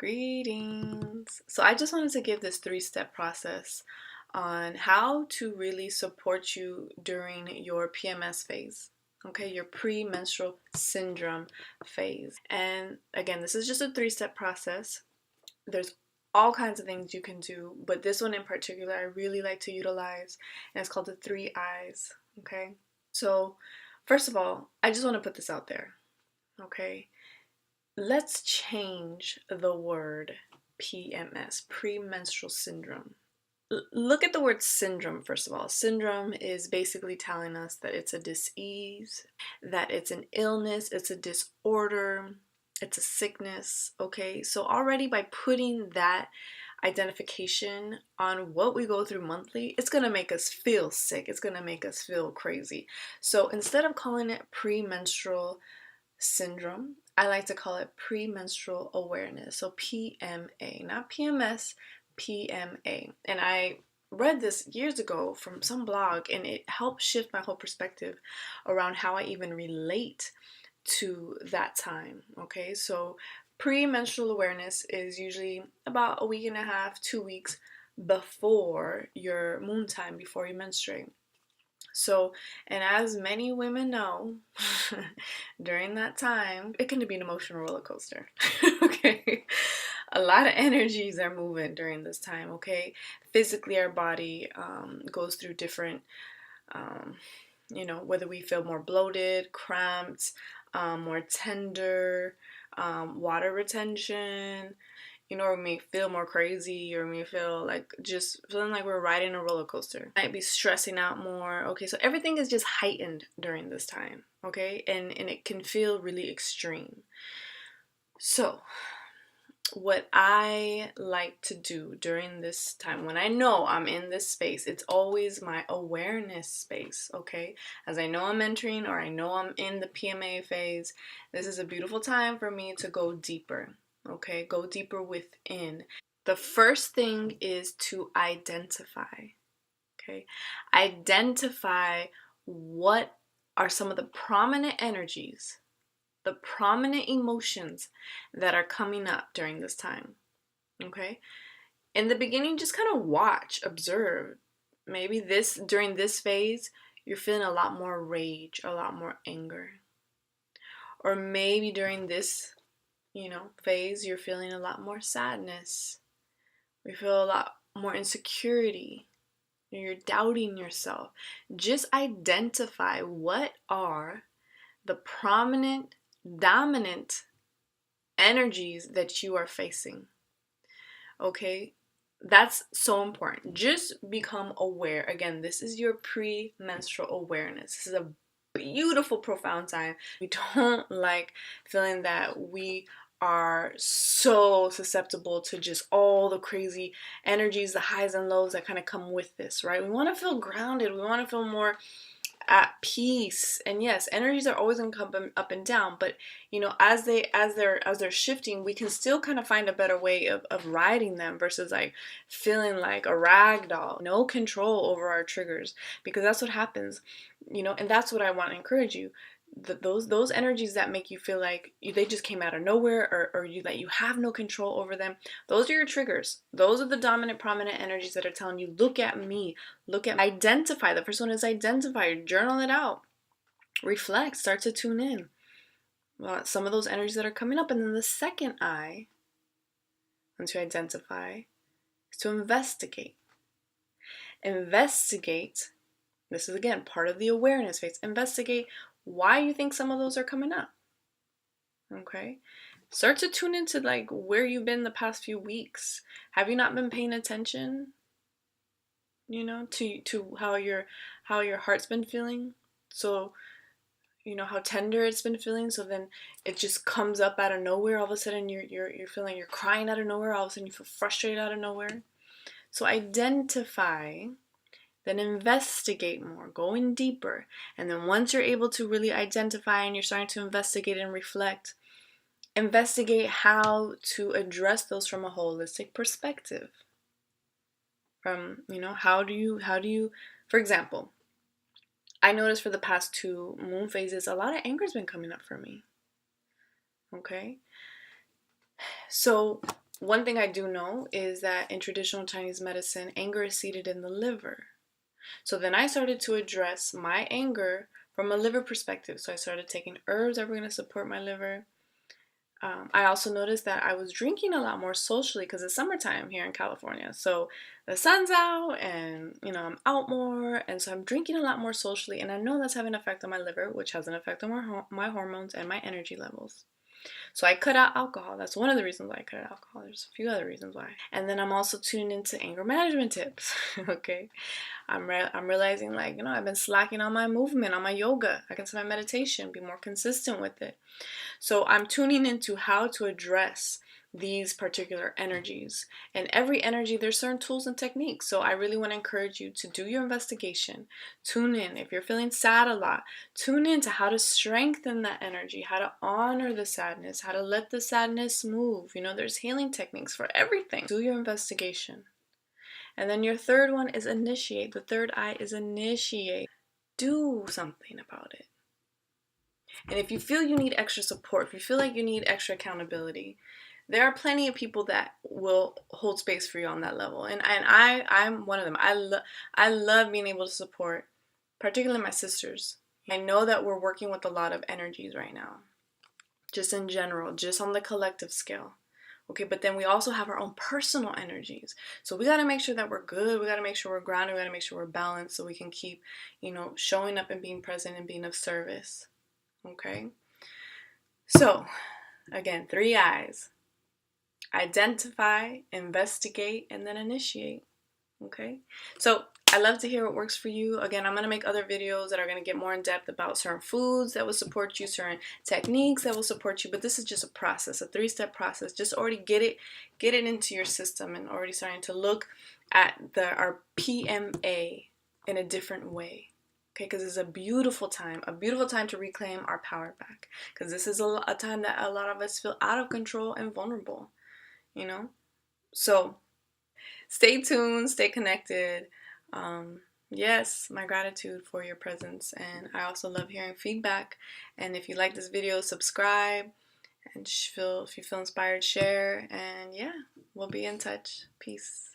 Greetings. So I just wanted to give this 3-step process on how to really support you during your PMS phase. Okay, your premenstrual syndrome phase. And again, this is just a 3-step process. There's all kinds of things you can do, but this one in particular I really like to utilize, and it's called the 3 I's. Okay, so first of all, I just want to put this out there. Okay, let's change the word PMS, premenstrual syndrome. Look at the word syndrome first of all. Syndrome is basically telling us that it's a disease, that it's an illness, it's a disorder, it's a sickness, okay? So already by putting that identification on what we go through monthly, it's gonna make us feel sick, it's gonna make us feel crazy. So instead of calling it premenstrual syndrome, I like to call it premenstrual awareness. So PMA, not PMS, PMA. And I read this years ago from some blog, and it helped shift my whole perspective around how I even relate to that time. Okay, so premenstrual awareness is usually about a week and a half, 2 weeks before your moon time, before you menstruate. So, and as many women know, during that time, it can be an emotional roller coaster. Okay. A lot of energies are moving during this time, okay? Physically, our body goes through different, whether we feel more bloated, cramped, more tender, water retention, or we may feel more crazy, or we may feel like just feeling like we're riding a roller coaster. Might be stressing out more. Okay, so everything is just heightened during this time, okay? And it can feel really extreme. So, what I like to do during this time, when I know I'm in this space, it's always my awareness space, okay? As I know I'm entering, or I know I'm in the PMA phase, this is a beautiful time for me to go deeper. Okay, go deeper within. The first thing is to identify. Okay, identify what are some of the prominent energies, the prominent emotions that are coming up during this time. Okay, in the beginning, just kind of watch, observe. Maybe during this phase, you're feeling a lot more rage, a lot more anger. Or maybe during this phase, you're feeling a lot more sadness. We feel a lot more insecurity. You're doubting yourself. Just identify what are the prominent, dominant energies that you are facing. Okay? That's so important. Just become aware. Again, this is your premenstrual awareness. This is a beautiful, profound time. We don't like feeling that we are so susceptible to just all the crazy energies, the highs and lows that kind of come with this, right? We want to feel grounded. We want to feel more at peace. And yes, energies are always going to come up and down, but as they're shifting, we can still kind of find a better way of riding them versus like feeling like a rag doll, no control over our triggers, because that's what happens, and that's what I want to encourage you. Those energies that make you feel like they just came out of nowhere, or that you have no control over them, those are your triggers. Those are the dominant, prominent energies that are telling you, look at me, identify. The first one is identify. Journal it out, reflect, start to tune in some of those energies that are coming up. And then the second I, once you identify, is to investigate. This is again part of the awareness phase. Investigate why you think some of those are coming up. Okay, start to tune into like where you've been the past few weeks. Have you not been paying attention, to how your heart's been feeling? So how tender it's been feeling, so then it just comes up out of nowhere. All of a sudden you're feeling, you're crying out of nowhere. All of a sudden you feel frustrated out of nowhere. So identify, then investigate more, go in deeper. And then once you're able to really identify and you're starting to investigate and reflect, investigate how to address those from a holistic perspective. From, how do you, for example, I noticed for the past 2 moon phases, a lot of anger's been coming up for me. Okay? So one thing I do know is that in traditional Chinese medicine, anger is seated in the liver. So then I started to address my anger from a liver perspective. So I started taking herbs that were going to support my liver. I also noticed that I was drinking a lot more socially because it's summertime here in California. So the sun's out and, I'm out more. And so I'm drinking a lot more socially. And I know that's having an effect on my liver, which has an effect on my hormones and my energy levels. So I cut out alcohol. That's one of the reasons why I cut out alcohol. There's a few other reasons why. And then I'm also tuning into anger management tips. Okay. I'm realizing, like, I've been slacking on my movement, on my yoga. I can set my meditation, be more consistent with it. So I'm tuning into how to address these particular energies. And every energy, there's certain tools and techniques. So I really want to encourage you to do your investigation. Tune in. If you're feeling sad a lot, tune in to how to strengthen that energy, how to honor the sadness, how to let the sadness move. There's healing techniques for everything. Do your investigation. And then your third one is initiate. The third I is initiate. Do something about it. And if you feel you need extra support, if you feel like you need extra accountability, there are plenty of people that will hold space for you on that level. And I'm one of them. I love being able to support, particularly my sisters. I know that we're working with a lot of energies right now, just in general, just on the collective scale. Okay, but then we also have our own personal energies. So we got to make sure that we're good. We got to make sure we're grounded. We got to make sure we're balanced so we can keep, showing up and being present and being of service. Okay? So, again, 3 I's. Identify, investigate, and then initiate. Okay? So, I love to hear what works for you. Again, I'm going to make other videos that are going to get more in depth about certain foods that will support you, certain techniques that will support you, but this is just a process, a 3-step process. Just already get it into your system and already starting to look at our PMA in a different way. Okay, because it's a beautiful time to reclaim our power back. Because this is a time that a lot of us feel out of control and vulnerable, So, stay tuned, stay connected. Yes, my gratitude for your presence, and I also love hearing feedback. And if you like this video, subscribe, and if you feel inspired, share, and yeah, we'll be in touch. Peace.